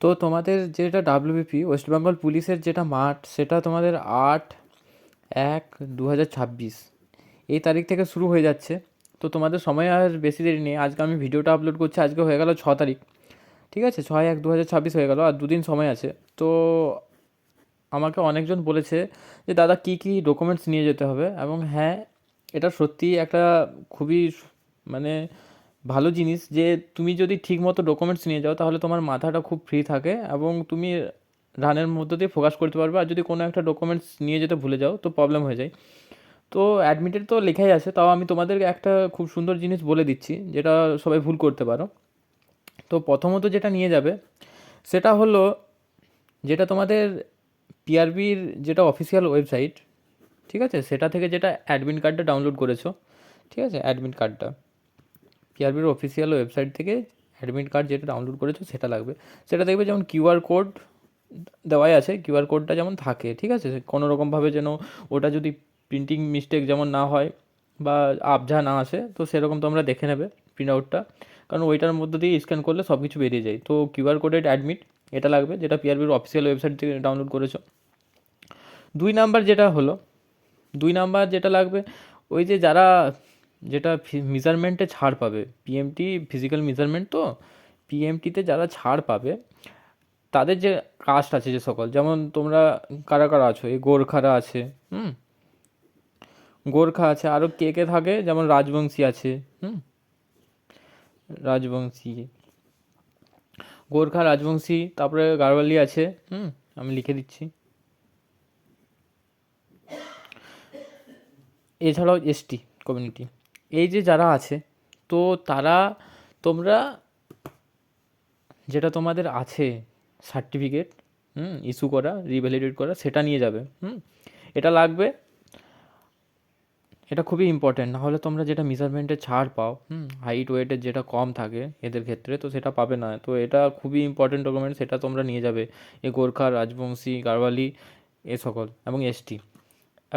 তো তোমাদের যেটা ডাব্লিউবিপি ওয়েস্ট বেঙ্গল পুলিশের যেটা মাঠ, সেটা তোমাদের 8/1/2026 এই তারিখ থেকে শুরু হয়ে যাচ্ছে। তো তোমাদের সময় আর বেশি দেরি নেই। আজকে আমি ভিডিওটা আপলোড করছি, আজকে হয়ে গেল 6 তারিখ। ঠিক আছে, 6/1/2026 হয়ে গেল, আর দুদিন সময় আছে। তো আমাকে অনেকজন বলেছে যে দাদা কী কী ডকুমেন্টস নিয়ে যেতে হবে, এবং হ্যাঁ, এটা সত্যিই একটা খুবই মানে ভালো জিনিস যে তুমি যদি ঠিকমতো ডকুমেন্টস নিয়ে যাও তাহলে তোমার মাথাটা খুব ফ্রি থাকে এবং তুমি রানের মধ্য দিয়ে ফোকাস করতে পারবে। আর যদি কোনো একটা ডকুমেন্টস নিয়ে যেতে ভুলে যাও তো প্রবলেম হয়ে যায়। তো অ্যাডমিটেড তো লেখাই আছে, তাও আমি তোমাদেরকে একটা খুব সুন্দর জিনিস বলে দিচ্ছি যেটা সবাই ভুল করতে পারো। তো প্রথমত যেটা নিয়ে যাবে সেটা হলো, যেটা তোমাদের পিআরবির যেটা অফিসিয়াল ওয়েবসাইট, ঠিক আছে, সেটা থেকে যেটা অ্যাডমিট কার্ডটা ডাউনলোড করেছো, ঠিক আছে, অ্যাডমিট কার্ডটা পিআরবির অফিসিয়াল ওয়েবসাইট থেকে অ্যাডমিট কার্ড যেটা ডাউনলোড করেছো সেটা লাগবে। সেটা দেখবে যেমন কিউআর কোড দেওয়াই আছে, কিউআর কোডটা যেমন থাকে, ঠিক আছে, কোনো রকমভাবে যেন ওটা যদি প্রিন্টিং মিস্টেক যেমন না হয় বা আবঝা না আসে, তো সেরকম তোমরা দেখে নেবে প্রিন্ট আউটটা, কারণ ওইটার মধ্যে দিয়ে স্ক্যান করলে সব কিছু বেরিয়ে যায়। তো কিউআর কোডেড অ্যাডমিট এটা লাগবে, যেটা পিআরবির অফিসিয়াল ওয়েবসাইট থেকে ডাউনলোড করেছো। 2 নাম্বার যেটা হলো, 2 নাম্বার যেটা লাগবে, ওই যে যারা যেটা মেজারমেন্টে ছাড় পাবে, পিএমটি ফিজিক্যাল মেজারমেন্ট, তো পিএমটিতে যারা ছাড় পাবে তাদের যে কাস্ট আছে যে সকল, যেমন তোমরা কারা কারা আছো, এই গোর্খারা আছে, হুম, গোর্খা আছে, আরও কে কে থাকে, যেমন রাজবংশী আছে, হুম, রাজবংশী, গোর্খা, রাজবংশী, তারপরে গাড়ওয়ালি আছে, হুম, আমি লিখে দিচ্ছি। এছাড়াও এসটি কমিউনিটি, এই যে যারা আছে, তো তারা, তোমরা যেটা তোমাদের আছে সার্টিফিকেট, ইস্যু করা, রিভ্যালিডেট করা, সেটা নিয়ে যাবে, এটা লাগবে। এটা খুবই ইম্পর্ট্যান্ট, নাহলে তোমরা যেটা মেজারমেন্টে ছাড় পাও, হাইট ওয়েটের যেটা কম থাকে এদের ক্ষেত্রে, তো সেটা পাবে না। তো এটা খুবই ইম্পর্ট্যান্ট ডকুমেন্ট, সেটা তোমরা নিয়ে যাবে, এই গোর্খা, রাজবংশী, গাড়ওয়ালি এ সকল, এবং এসটি।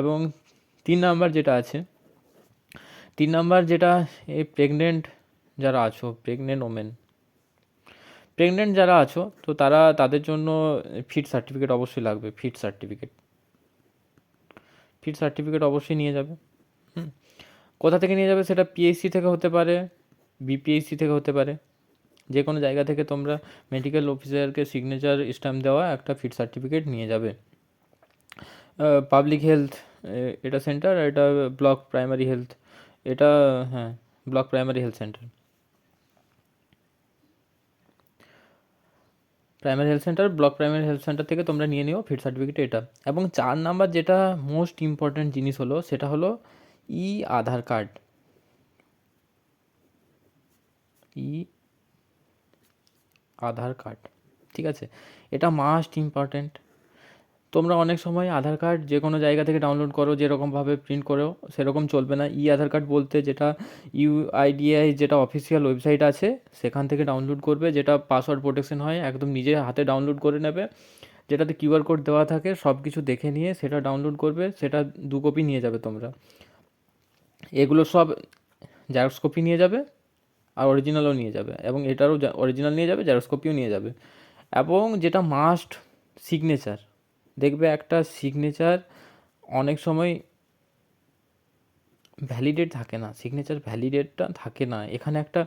এবং 3 নাম্বার যেটা আছে, 3 নাম্বার যেটা, এই প্রেগনেন্ট যারা আছো, প্রেগনেন্ট ওমেন, প্রেগনেন্ট যারা আছো, তো তারা, তাদের জন্য ফিট সার্টিফিকেট অবশ্যই লাগবে, ফিট সার্টিফিকেট, ফিট সার্টিফিকেট অবশ্যই নিয়ে যাবে। হুম, কোথা থেকে নিয়ে যাবে, সেটা পিএইচসি থেকে হতে পারে, বিপিএইচসি থেকে হতে পারে, যে কোনো জায়গা থেকে তোমরা মেডিকেল অফিসারকে সিগনেচার স্ট্যাম্প দেওয়া একটা ফিট সার্টিফিকেট নিয়ে যাবে। পাবলিক হেলথ, এটা সেন্টার, এটা ব্লক প্রাইমারি হেলথ, এটা, হ্যাঁ, block primary health centre, primary health centre, block primary health centre থেকে তোমরা নিয়ে নিও ফিট সার্টিফিকেট এটা। এবং 4 নাম্বার যেটা মোস্ট ইম্পর্ট্যান্ট জিনিস হলো, সেটা হলো ই আধার কার্ড, ই আধার কার্ড, ঠিক আছে, এটা মাস্ট ইম্পর্ট্যান্ট। তোমরা অনেক সময় আধার কার্ড যে কোনো জায়গা থেকে ডাউনলোড করো, যেরকমভাবে প্রিন্ট করো, সেরকম চলবে না। ই আধার কার্ড বলতে যেটা ইউআইডিআই যেটা অফিসিয়াল ওয়েবসাইট আছে সেখান থেকে ডাউনলোড করবে, যেটা পাসওয়ার্ড প্রোটেকশন হয়, একদম নিজে হাতে ডাউনলোড করে নেবে, যেটাতে কিউআর কোড দেওয়া থাকে, সব কিছু দেখে নিয়ে সেটা ডাউনলোড করবে, সেটা 2 কপি নিয়ে যাবে তোমরা। এগুলো সব জেরক্স কপি নিয়ে যাবে, আর অরিজিনালও নিয়ে যাবে, এবং এটারও অরিজিনাল নিয়ে যাবে, জেরক্স কপিও নিয়ে যাবে। এবং যেটা মাস্ট, সিগনেচার, দেখবে একটা সিগনেচার অনেক সময় ভ্যালিডেট থাকে না, সিগনেচার ভ্যালিডেটটা থাকে না, এখানে একটা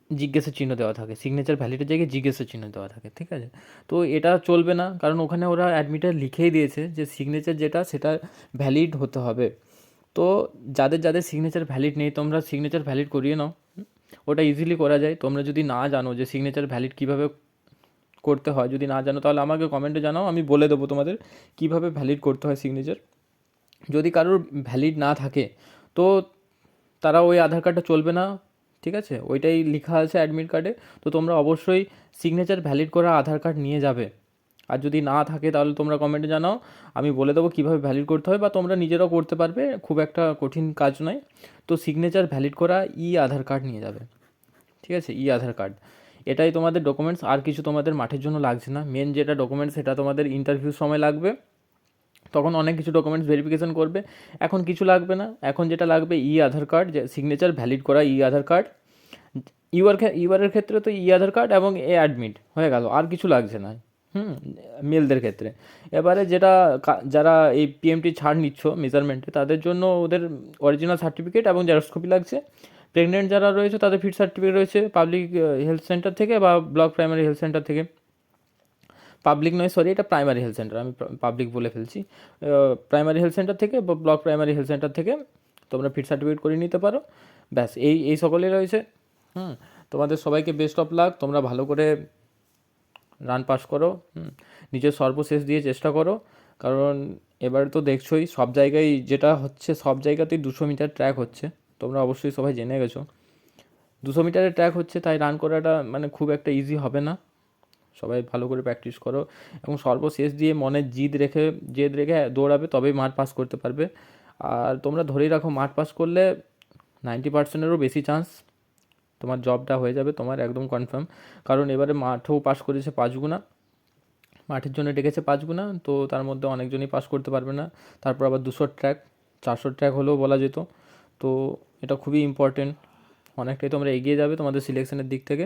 জিজ্ঞাসা চিহ্ন দেওয়া থাকে, সিগনেচার ভ্যালিডের জায়গায় জিজ্ঞাসা চিহ্ন দেওয়া থাকে, ঠিক আছে। তো এটা চলবে না, কারণ ওখানে ওরা অ্যাডমিটার লিখেই দিয়েছে যে সিগনেচার যেটা সেটা ভ্যালিড হতে হবে। তো যাদের যাদের সিগনেচার ভ্যালিড নেই, তোমরা সিগনেচার ভ্যালিড করিয়ে নাও, ওটা ইজিলি করা যায়। তোমরা যদি না জানো যে সিগনেচার ভ্যালিড কীভাবে করতে হয়, যদি না জানো তাহলে আমাকে কমেন্টে জানাও, আমি বলে দেবো তোমাদের কীভাবে ভ্যালিড করতে হয় সিগনেচার। যদি কারোর ভ্যালিড না থাকে তো তারা ওই আধার কার্ডটা চলবে না, ঠিক আছে, ওইটাই লেখা আছে অ্যাডমিট কার্ডে। তো তোমরা অবশ্যই সিগনেচার ভ্যালিড করা আধার কার্ড নিয়ে যাবে। আর যদি না থাকে তাহলে তোমরা কমেন্টে জানাও, আমি বলে দেবো কীভাবে ভ্যালিড করতে হয়, বা তোমরা নিজেরাও করতে পারবে, খুব একটা কঠিন কাজ নয়। তো সিগনেচার ভ্যালিড করা আধার কার্ড নিয়ে যাবে, ঠিক আছে, আধার কার্ড, এটাই তোমাদের ডকুমেন্টস। আর কিছু তোমাদের মাঠের জন্য লাগছে না। মেন যেটা ডকুমেন্টস সেটা তোমাদের ইন্টারভিউর সময় লাগবে, তখন অনেক কিছু ডকুমেন্টস ভেরিফিকেশন করবে। এখন কিছু লাগবে না, এখন যেটা লাগবে আধার কার্ড, যে সিগনেচার ভ্যালিড করা আধার কার্ড, ইউআরের ক্ষেত্রে তো আধার কার্ড এবং অ্যাডমিট হয়ে গেল, আর কিছু লাগছে না। মেলদের ক্ষেত্রে এবারে যারা এই পিএমটি ছাড় নিচ্ছ মেজারমেন্টে, তাদের জন্য ওদের অরিজিনাল সার্টিফিকেট এবং জেরক্স কপি লাগছে। প্রেগনেন্ট যারা রয়েছে তাদের ফিট সার্টিফিকেট রয়েছে পাবলিক হেলথ সেন্টার থেকে বা ব্লক প্রাইমারি হেলথ সেন্টার থেকে। পাবলিক নয়, সরি, এটা প্রাইমারি হেলথ সেন্টার, আমি পাবলিক বলে ফেলছি। প্রাইমারি হেলথ সেন্টার থেকে বা ব্লক প্রাইমারি হেলথ সেন্টার থেকে তোমরা ফিট সার্টিফিকেট করে নিতে পারো। ব্যাস, এই সকলেই রয়েছে। তোমাদের সবাইকে বেস্ট অফ লাক। তোমরা ভালো করে রান পাস করো, নিজের সর্বশেষ দিয়ে চেষ্টা করো। কারণ এবার তো দেখছোই সব জায়গায় যেটা হচ্ছে, সব জায়গাতেই 200 মিটার ট্র্যাক হচ্ছে। তোমরা অবশ্যই সবাই জেনে গেছো 200 মিটারের ট্র্যাক হচ্ছে, তাই রান করাটা মানে খুব একটা ইজি হবে না। সবাই ভালো করে প্র্যাকটিস করো এবং সর্বশেষ দিয়ে মনের জেদ রেখে দৌড়াবে, তবেই মাঠ পাস করতে পারবে। আর তোমরা ধরেই রাখো মাঠ পাস করলে 90%-এরও বেশি চান্স তোমার জবটা হয়ে যাবে, তোমার একদম কনফার্ম। কারণ এবারে মাঠেও পাস করেছে 5 গুণা, মাঠের জন্য ডেকেছে 5 গুণা, তো তার মধ্যে অনেকজনই পাস করতে পারবে না। তারপর আবার 200 ট্র্যাক, 400 ট্র্যাক হলেও বলা যেত। তো এটা খুবই ইম্পর্টেন্ট। অনেকটাই তোমরা এগিয়ে যাবে তোমাদের সিলেকশনের দিক থেকে।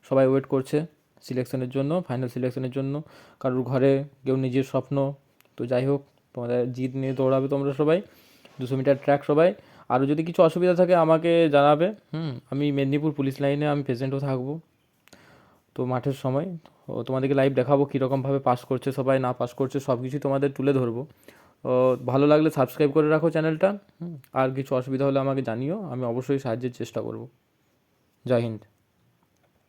সবাই ওয়েট করছে সিলেকশনের জন্য, ফাইনাল সিলেকশনের জন্য। কারোর ঘরে কেউ নিজের স্বপ্ন। তো যাই হোক, তোমাদের জিত নিয়ে দৌড়াবে তোমরা সবাই, 200 মিটার ট্র্যাক সবাই। আরও যদি কিছু অসুবিধা থাকে আমাকে জানাবে। আমি মেদিনীপুর পুলিশ লাইনে আমি প্রেজেন্টও থাকবো তো মাঠের সময়। তোমাদেরকে লাইভ দেখাবো কীরকমভাবে পাস করছে সবাই, না পাস করছে, সব কিছুই তোমাদের তুলে ধরবো। ভালো লাগলে সাবস্ক্রাইব করে রাখো চ্যানেলটা। আর কিছু অসুবিধা হলে আমাকে জানিও, আমি অবশ্যই সাহায্যের চেষ্টা করব। জয় হিন্দ।